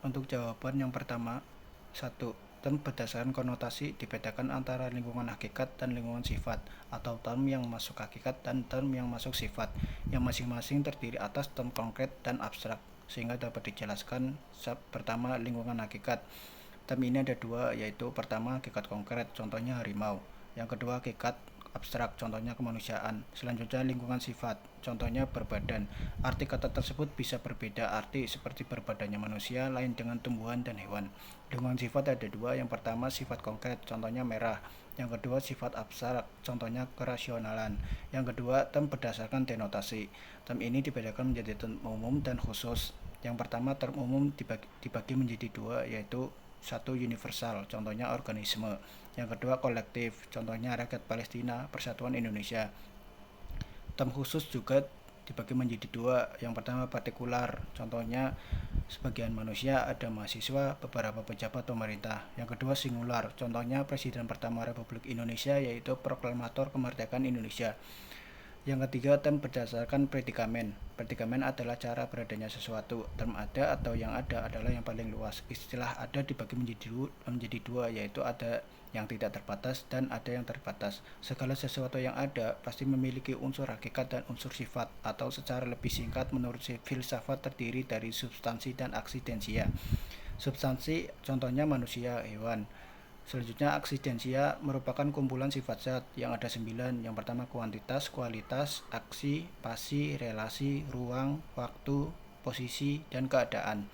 Untuk jawaban yang pertama, 1. Term berdasarkan konotasi dibedakan antara lingkungan hakikat dan lingkungan sifat, atau term yang masuk hakikat dan term yang masuk sifat, yang masing-masing terdiri atas term konkret dan abstrak, sehingga dapat dijelaskan. Pertama, lingkungan hakikat. Term ini ada dua, yaitu pertama hakikat konkret, contohnya harimau. Yang kedua hakikat abstrak, contohnya kemanusiaan. Selanjutnya lingkungan sifat, contohnya berbadan. Arti kata tersebut bisa berbeda arti, seperti berbadannya manusia lain dengan tumbuhan dan hewan. Lingkungan sifat ada dua, yang pertama sifat konkret, contohnya merah. Yang kedua sifat abstrak, contohnya kerasionalan. Yang kedua term berdasarkan denotasi. Term ini dibedakan menjadi term umum dan khusus. Yang pertama term umum dibagi menjadi dua, yaitu satu universal, contohnya organisme. Yang kedua kolektif, contohnya rakyat Palestina, Persatuan Indonesia. Term khusus juga dibagi menjadi dua, yang pertama partikular, contohnya sebagian manusia, ada mahasiswa, beberapa pejabat pemerintah. Yang kedua singular, contohnya Presiden pertama Republik Indonesia, yaitu Proklamator Kemerdekaan Indonesia. Yang ketiga, term berdasarkan predikamen. Predikamen adalah cara beradanya sesuatu. Term ada atau yang ada adalah yang paling luas. Istilah ada dibagi menjadi dua, yaitu ada yang tidak terbatas dan ada yang terbatas. Segala sesuatu yang ada pasti memiliki unsur hakikat dan unsur sifat, atau secara lebih singkat menurut filsafat terdiri dari substansi dan aksidensia. Substansi contohnya manusia, hewan. Selanjutnya aksidensia merupakan kumpulan sifat zat yang ada 9. Yang pertama kuantitas, kualitas, aksi, pasi, relasi, ruang, waktu, posisi, dan keadaan.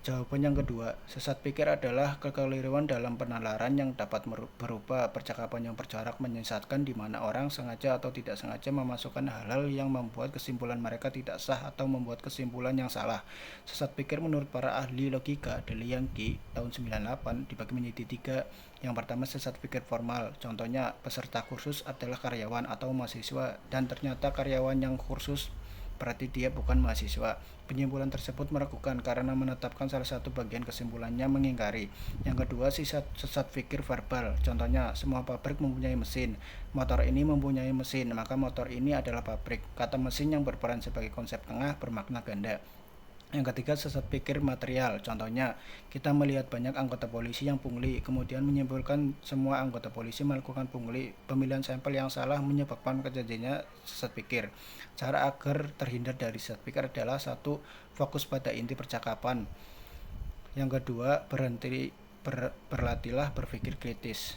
Jawaban yang kedua, sesat pikir adalah kekeliruan dalam penalaran yang dapat berupa percakapan yang berjarak menyesatkan, di mana orang sengaja atau tidak sengaja memasukkan hal-hal yang membuat kesimpulan mereka tidak sah atau membuat kesimpulan yang salah. Sesat pikir menurut para ahli logika Delianki tahun 98 dibagi menjadi tiga. Yang pertama sesat pikir formal, contohnya peserta kursus adalah karyawan atau mahasiswa dan ternyata karyawan yang kursus berarti dia bukan mahasiswa. Penyimpulan tersebut meragukan karena menetapkan salah satu bagian kesimpulannya mengingkari. Yang kedua, sesat pikir verbal. Contohnya, semua pabrik mempunyai mesin. Motor ini mempunyai mesin, maka motor ini adalah pabrik. Kata mesin yang berperan sebagai konsep tengah bermakna ganda. Yang ketiga, sesat pikir material. Contohnya, kita melihat banyak anggota polisi yang pungli, kemudian menyimpulkan semua anggota polisi melakukan pungli. Pemilihan sampel yang salah menyebabkan kejadiannya sesat pikir. Cara agar terhindar dari sesat pikir adalah: satu, fokus pada inti percakapan. Yang kedua, berlatihlah berpikir kritis.